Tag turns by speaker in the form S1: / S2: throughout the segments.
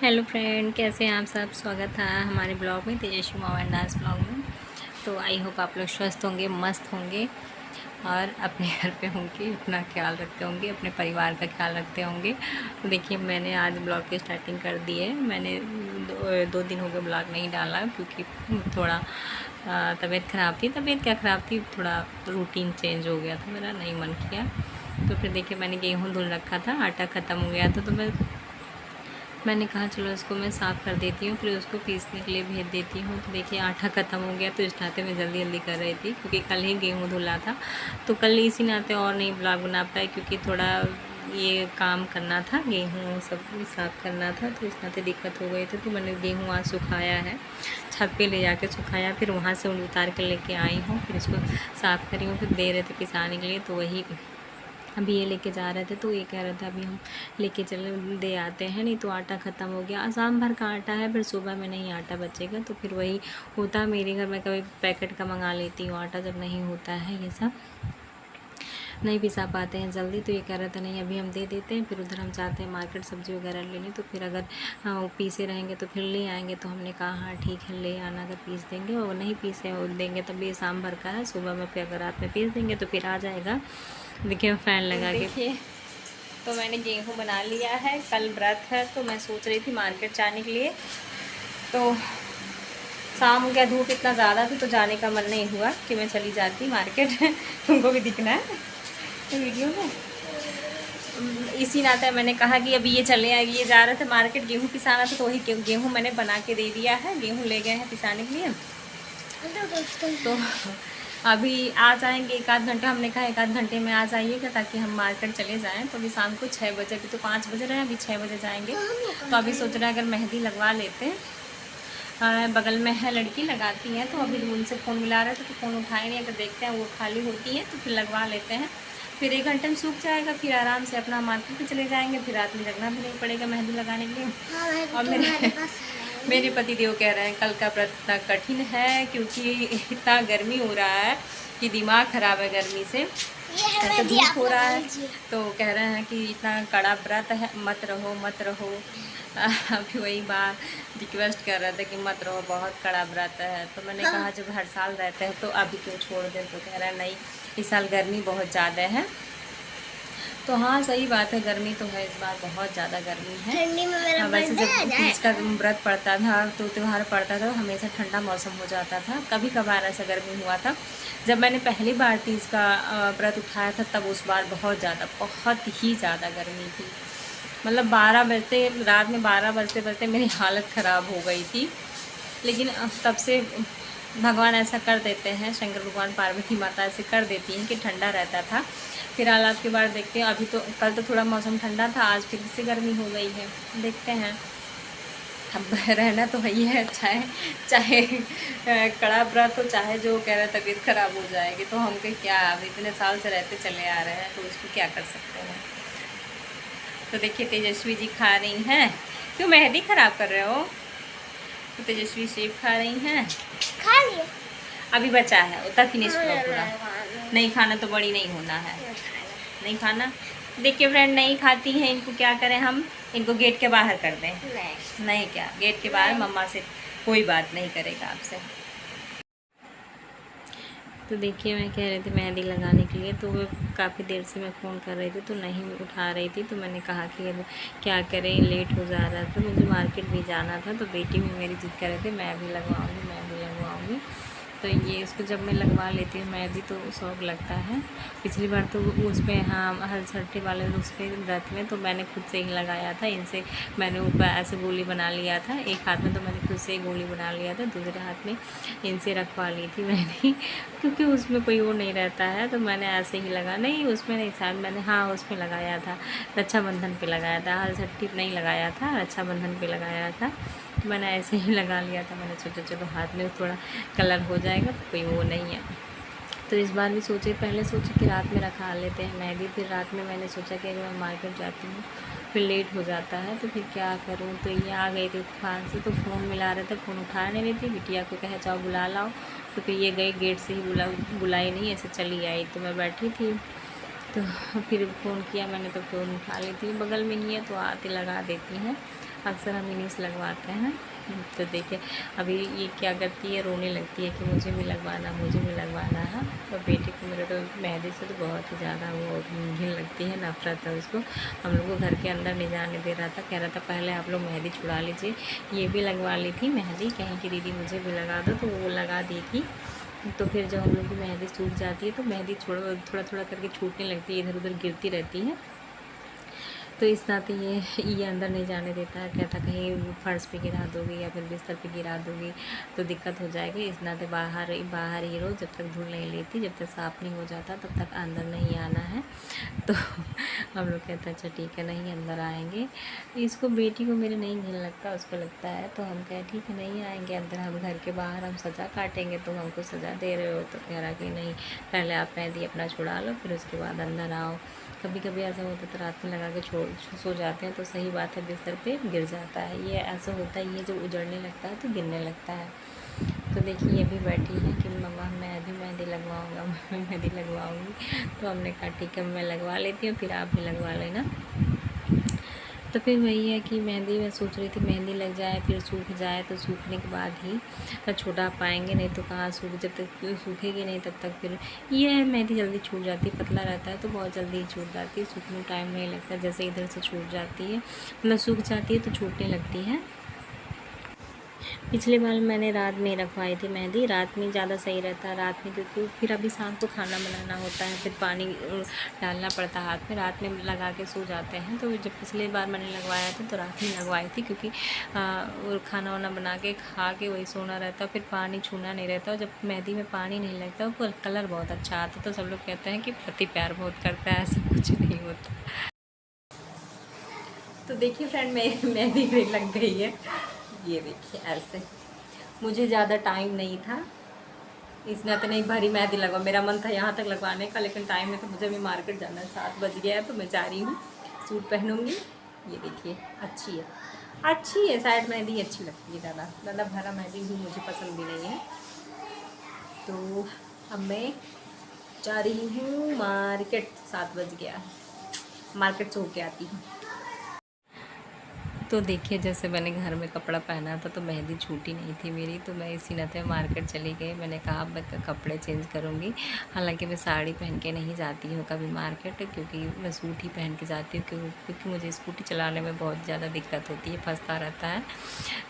S1: Hello friend, कैसे हैं आप सब। स्वागत है हमारे ब्लॉग में, तेजस्वी मोबाइल डांस ब्लॉग में। तो आई होप आप लोग स्वस्थ होंगे, मस्त होंगे और अपने घर पे होंगे, अपना ख्याल रखते होंगे, अपने परिवार का ख्याल रखते होंगे। तो देखिए, मैंने आज ब्लॉग की स्टार्टिंग कर दी है। मैंने दो दिन हो गए ब्लॉग नहीं डाला क्योंकि थोड़ा तबीयत ख़राब थी। तबीयत क्या ख़राब थी, थोड़ा रूटीन चेंज हो गया था, मेरा नहीं मन किया। तो फिर देखिए, मैंने गेहूँ धुल रखा था, आटा ख़त्म हो गया था, तो मैंने कहा चलो इसको मैं साफ़ कर देती हूँ, फिर उसको पीसने के लिए भेज देती हूँ। तो देखिए, आटा ख़त्म हो गया, तो इस नाते मैं जल्दी जल्दी कर रही थी क्योंकि कल ही गेहूँ धुला था। तो कल इसी नाते और नहीं ब्लॉग बना पाए क्योंकि थोड़ा ये काम करना था, गेहूँ सब साफ़ करना था, तो इस नाते दिक्कत हो गई थी। तो मैंने गेहूँ आज सुखाया है, छत पे ले जाके सुखाया, फिर वहाँ से उतार के लेके आई हूँ, फिर इसको साफ़ करी हूँ। फिर दे रहे थे पिसाने के लिए, तो वही अभी ये लेके जा रहे थे। तो ये कह रहा था अभी हम लेके चले दे आते हैं, नहीं तो आटा ख़त्म हो गया। शाम भर का आटा है, फिर सुबह में नहीं आटा बचेगा। तो फिर वही होता मेरे घर में, कभी पैकेट का मंगा लेती हूँ आटा जब नहीं होता है, ये सब नहीं पिसा पाते हैं जल्दी। तो ये कह रहा था नहीं अभी हम दे देते हैं, फिर उधर हम जाते हैं मार्केट सब्ज़ी वगैरह लेने। तो फिर अगर वो पीसे रहेंगे तो फिर ले आएंगे। तो हमने कहा हाँ ठीक है, ले आना, अगर पीस देंगे, और नहीं पीसे और देंगे तब ये शाम भर का है, सुबह में फिर अगर रात में पीस देंगे तो फिर आ जाएगा। देखिए फ़ैन लगा के, देखिए तो मैंने गेहूँ बना लिया है। कल व्रत है, तो मैं सोच रही थी मार्केट जाने के लिए। तो शाम हो गया, धूप इतना ज़्यादा था तो जाने का मन नहीं हुआ कि मैं चली जाती मार्केट तुमको भी दिखना है वीडियो में। इसी नाते मैंने कहा कि अभी ये चले आएगी। ये जा रहे थे मार्केट गेहूँ पिसाना था, तो वही गेहूँ मैंने बना के दे दिया है। गेहूँ ले गए हैं पिसाने के लिए। तो अभी आ जाएंगे एक आध घंटा, हमने कहा एक आध घंटे में आ जाइएगा ताकि हम मार्केट चले जाएं। तो अभी शाम को 6 बजे, अभी तो 5 बज रहे हैं, अभी 6 बजे जाएंगे। तो अभी सोच रहे हैं अगर मेहंदी लगवा लेते हैं, बगल में है लड़की लगाती है, तो अभी उनसे फ़ोन मिला रहे थे तो फ़ोन उठाए नहीं। अगर देखते हैं वो खाली होती है तो फिर लगवा लेते हैं, फिर 1 घंटे में सूख जाएगा, फिर आराम से अपना मार्केट पे चले जाएंगे। फिर रात में जगना भी नहीं पड़ेगा मेहंदी लगाने के लिए। और मेरे पति देव कह रहे हैं कल का व्रत इतना कठिन है क्योंकि इतना गर्मी हो रहा है कि दिमाग ख़राब है गर्मी से, तो धूप हो रहा है। तो कह रहे हैं कि इतना कड़ा व्रत है, मत रहो मत रहो। अभी वही बात रिक्वेस्ट कर रहे थे कि मत रहो, बहुत कड़ा व्रत है। तो मैंने कहा जब हर साल रहते हैं तो अभी क्यों छोड़ दें। तो कह रहा है नहीं, इस साल गर्मी बहुत ज़्यादा है। तो हाँ सही बात है, गर्मी तो है, इस बार बहुत ज़्यादा गर्मी है। वैसे जब तीज का व्रत पड़ता था, तो त्यौहार पड़ता था, हमेशा ठंडा मौसम हो जाता था। कभी कभार ऐसा गर्मी हुआ था। जब मैंने पहली बार तीज का व्रत उठाया था, तब उस बार बहुत ही ज़्यादा गर्मी थी। मतलब 12 बजते, रात में 12 बजते बजते मेरी हालत ख़राब हो गई थी। लेकिन तब से भगवान ऐसा कर देते हैं, शंकर भगवान पार्वती माता ऐसे कर देती हैं कि ठंडा रहता था। फिर हालात के बाद देखते हैं, अभी तो कल तो थोड़ा मौसम ठंडा था, आज फिर से गर्मी हो गई है। देखते हैं, अब रहना तो वही है, चाहे कड़ा व्रत हो, चाहे जो कह रहे तबीयत ख़राब हो जाएगी। तो हमको क्या, अब इतने साल से रहते चले आ रहे हैं, तो उसको क्या कर सकते हैं। तो देखिए तेजस्वी जी खा रही हैं। क्यों मेहंदी ख़राब कर रहे हो। तो तेजस्वी सेब खा रही हैं।
S2: खा लिया,
S1: अभी बचा है, उतना फिनिश करो पूरा। नहीं खाना तो बड़ी नहीं होना है, नहीं खाना। देखिए फ्रेंड, नहीं खाती हैं, इनको क्या करें हम, इनको गेट के बाहर कर दें। नहीं क्या, गेट के बाहर मम्मा से कोई बात नहीं करेगा आपसे। तो देखिए मैं कह रही थी मेहंदी लगाने के लिए, तो वो काफ़ी देर से मैं फ़ोन कर रही थी तो नहीं उठा रही थी। तो मैंने कहा कि अब क्या करें, लेट हो जा रहा था, मुझे मार्केट भी जाना था। तो बेटी भी मेरी जिद कर रहे थे मैं भी लगवाऊँगी, मैं भी लगवाऊँगी। तो ये इसको जब मैं लगवा लेती हूँ मेहंदी तो शौक लगता है। पिछली बार तो उस पर, हाँ हलसट्टे वाले उस पर व्रत में तो मैंने खुद से ही लगाया था। इनसे मैंने ऊपर ऐसे गोली बना लिया था, एक हाथ में तो मैंने खुद से ही गोली बना लिया था, दूसरे हाथ में इनसे रखवा ली थी मैंने क्योंकि उसमें कोई वो नहीं रहता है। तो मैंने ऐसे ही लगा, नहीं उसमें नहीं, शायद मैंने हाँ उसमें लगाया था, रक्षाबंधन पे लगाया था, हलसट्टी नहीं लगाया था, रक्षाबंधन पे लगाया था। तो मैंने ऐसे ही लगा लिया था। मैंने सोचा चलो हाथ में थोड़ा कलर हो जाएगा, तो कोई वो नहीं है। तो इस बार भी सोचे, पहले सोचे कि रात में रखा लेते हैं मेहंदी, फिर रात में मैंने सोचा कि अगर मैं मार्केट जाती हूँ फिर लेट हो जाता है तो फिर क्या करूँ। तो ये आ गई थी तूफान से, तो फ़ोन मिला रहे थे, फ़ोन उठा नहीं रही थी। बिटिया को कहे जाओ बुला लाओ, तो फिर ये गई गेट से ही बुलाई नहीं, ऐसे चली आई। तो मैं बैठी थी, तो फिर फ़ोन किया मैंने, तो फ़ोन उठा लेती हूँ, बगल में ही है तो आते लगा देती हैं। अक्सर हम इन्हीं से लगवाते हैं। तो देखिए अभी ये क्या करती है, रोने लगती है कि मुझे भी लगवाना, मुझे भी लगवाना है। और बेटे को मेरे तो मेहंदी से तो बहुत ही ज़्यादा वो घिन लगती है, नफरत है उसको। हम लोग को घर के अंदर नहीं जाने दे रहा था, कह रहा था पहले आप लोग मेहंदी छुड़ा लीजिए। ये भी लगवा ली थी मेहंदी, कहीं की दीदी मुझे भी लगा दो, तो वो लगा दी थी। तो फिर जब हम लोग की मेहंदी सूख जाती है तो मेहंदी थोड़ा थोड़ा करके छूटने लगती है, इधर उधर गिरती रहती है। तो इस नाते ये अंदर नहीं जाने देता है, कहता कहीं फर्श पे गिरा दोगी या फिर बिस्तर पे गिरा दोगी तो दिक्कत हो जाएगी। इस नाते बाहर ही रहो, जब तक धूल नहीं लेती, जब तक साफ़ नहीं हो जाता तब तक अंदर नहीं आना है। तो हम लोग कहते हैं अच्छा ठीक है, नहीं अंदर आएंगे। इसको बेटी को मेरे नहीं घिन लगता, उसको लगता है। तो हम कहे ठीक है नहीं आएंगे अंदर, हम घर के बाहर हम सजा काटेंगे, तुम हमको सजा दे रहे हो। तो कह रहा कि नहीं, पहले आप मेहंदी अपना छुड़ा लो, फिर उसके बाद अंदर आओ। कभी कभी ऐसा होता है तो रात में लगा के सो जाते हैं, तो सही बात है बिस्तर पे गिर जाता है। ये ऐसा होता है, ये जब उजड़ने लगता है तो गिरने लगता है। तो देखिए ये भी बैठी है कि मम्मा मैं भी मेहंदी लगवाऊँगा, मैं भी मेहंदी लगवाऊँगी। तो हमने कहा ठीक है मैं लगवा लेती हूँ, फिर आप भी लगवा लेना। तो फिर वही है कि मेहंदी मैं सोच रही थी मेहंदी लग जाए, फिर सूख जाए, तो सूखने के बाद ही छुड़ा पाएंगे, नहीं तो कहाँ सूख, जब तक सूखेगी नहीं तब तक फिर ये मेहंदी जल्दी छूट जाती है। पतला रहता है तो बहुत जल्दी ही छूट जाती है, सूखने में टाइम नहीं लगता। जैसे इधर से छूट जाती है, मतलब सूख जाती है तो छूटने लगती है। पिछले बार मैंने रात में रखवाई थी मेहंदी, रात में ज़्यादा सही रहता है, रात में, क्योंकि फिर अभी शाम को खाना बनाना होता है, फिर पानी डालना पड़ता है हाथ में, रात में लगा के सो जाते हैं। तो जब पिछले बार मैंने लगवाया था तो रात में लगवाई थी, क्योंकि वो खाना वाना बना के खा के वही सोना रहता, फिर पानी छूना नहीं रहता। और जब मेहंदी में पानी नहीं लगता वो कलर बहुत अच्छा आता। तो सब लोग कहते हैं कि पति प्यार बहुत करता है, ऐसा कुछ नहीं होता। तो देखिए फ्रेंड, मेहंदी भी लग गई है, ये देखिए ऐसे। मुझे ज़्यादा टाइम नहीं था, इस नाते नहीं भरी मेहंदी लगवा, मेरा मन था यहाँ तक लगवाने का, लेकिन टाइम में तो मुझे भी मार्केट जाना है, 7 बज गया है। तो मैं जा रही हूँ, सूट पहनूँगी। ये देखिए अच्छी है, अच्छी है, साइड मेहंदी अच्छी लगती है, ज़्यादा भरा मेहंदी भी मुझे पसंद भी नहीं है। तो अब मैं जा रही हूँ मार्केट, 7 बज गया, मार्केट से होके आती हूँ। तो देखिए जैसे मैंने घर में कपड़ा पहना था तो मेहंदी छूटी नहीं थी मेरी, तो मैं इसी नाते मार्केट चली गई। मैंने कहा मैं कपड़े चेंज करूँगी, हालांकि मैं साड़ी पहन के नहीं जाती हूँ कभी मार्केट, क्योंकि मैं सूट ही पहन के जाती हूँ, क्योंकि मुझे स्कूटी चलाने में बहुत ज़्यादा दिक्कत होती है, फंसता रहता है।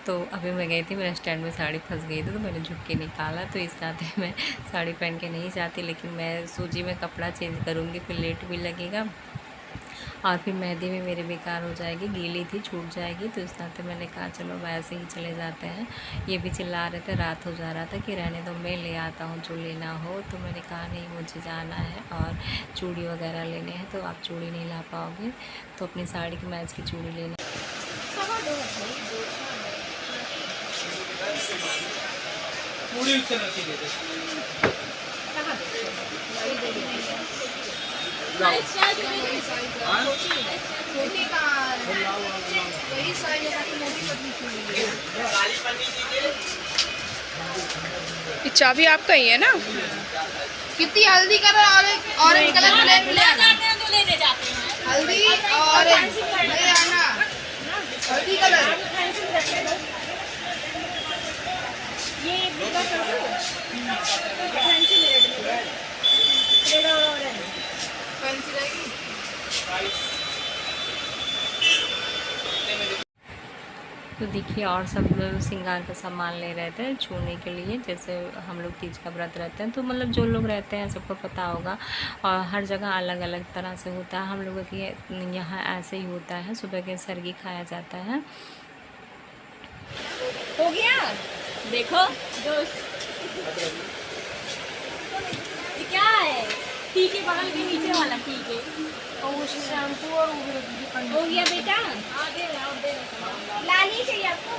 S1: तो अभी मैं गई थी, मेरे स्टैंड में साड़ी फंस गई थी, तो मैंने झुक के निकाला। तो इस नाते मैं साड़ी पहन के नहीं जाती, लेकिन मैं सोची मैं कपड़ा चेंज करूँगी, फिर लेट भी लगेगा और फिर मेहंदी में मेरी बेकार हो जाएगी, गीली थी छूट जाएगी। तो इस नाते मैंने कहा चलो वैसे ही चले जाते हैं। ये भी चिल्ला रहे थे, रात हो जा रहा था कि रहने दो मैं ले आता हूँ जो लेना हो। तो मैंने कहा नहीं मुझे जाना है और चूड़ी वगैरह लेने हैं, तो आप चूड़ी नहीं ला पाओगे, तो अपनी साड़ी की मैच की चूड़ी लेने।
S2: चाबी आपका ही है ना?
S3: कितनी हल्दी कलर ऑरेंज कलर ले आना, हल्दी ऑरेंज ले आना, हल्दी कलर फैंसी रहेगी।
S1: तो देखिए और सब लोग श्रृंगार का सामान ले रहे थे छूने के लिए। जैसे हम लोग तीज का व्रत रहते हैं तो मतलब जो लोग रहते हैं सबको पता होगा, और हर जगह अलग अलग तरह से होता है। हम लोगों के यहाँ ऐसे ही होता है, सुबह के सरगी खाया जाता है।
S4: हो गया देखो दोस्त, ये क्या है? ठीक है, बगल के नीचे वाला ठीक है, और शैम्पू और हो गया बेटा। लाली चाहिए आपको?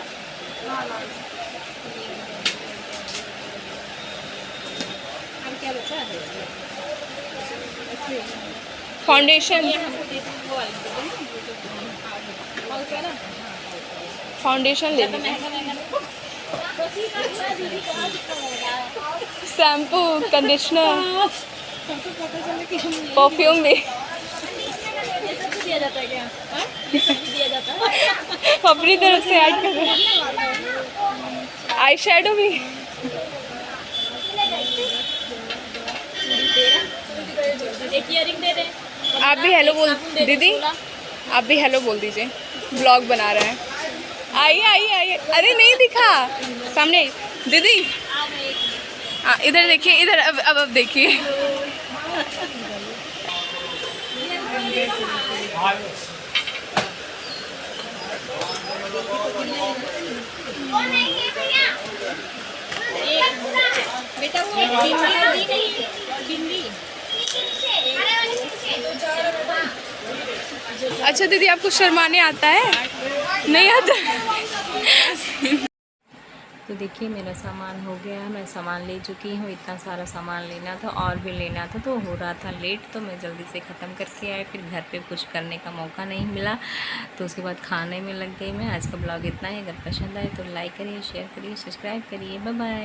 S4: अब क्या बचा है?
S2: फाउंडेशन, फाउंडेशन ले लीजिए, शैम्पू, कंडीशनर, परफ्यूम भी
S4: दिया जाता है क्या? हाँ? दिया जाता है।
S2: अपनी तरफ से ऐड कर रहे आई शेडो भी।
S4: एक ईयरिंग दे दे।
S2: आप भी हेलो बोल दीदी, आप भी हेलो बोल दीजिए, ब्लॉग बना रहे हैं। आइए आइए आइए, अरे नहीं दिखा सामने दीदी। इधर देखिए, इधर अब देखिए।
S4: बेटा वो बिंदी नहीं, बिंदी।
S2: अच्छा दीदी, आपको शर्माने आता है? नहीं आता?
S1: तो देखिए मेरा सामान हो गया, मैं सामान ले चुकी हूँ। इतना सारा सामान लेना था और भी लेना था, तो हो रहा था लेट, तो मैं जल्दी से ख़त्म करके आए। फिर घर पे कुछ करने का मौका नहीं मिला, तो उसके बाद खाने में लग गई मैं। आज का ब्लॉग इतना ही। अगर पसंद आए तो लाइक करिए, शेयर करिए, सब्सक्राइब करिए। Bye bye.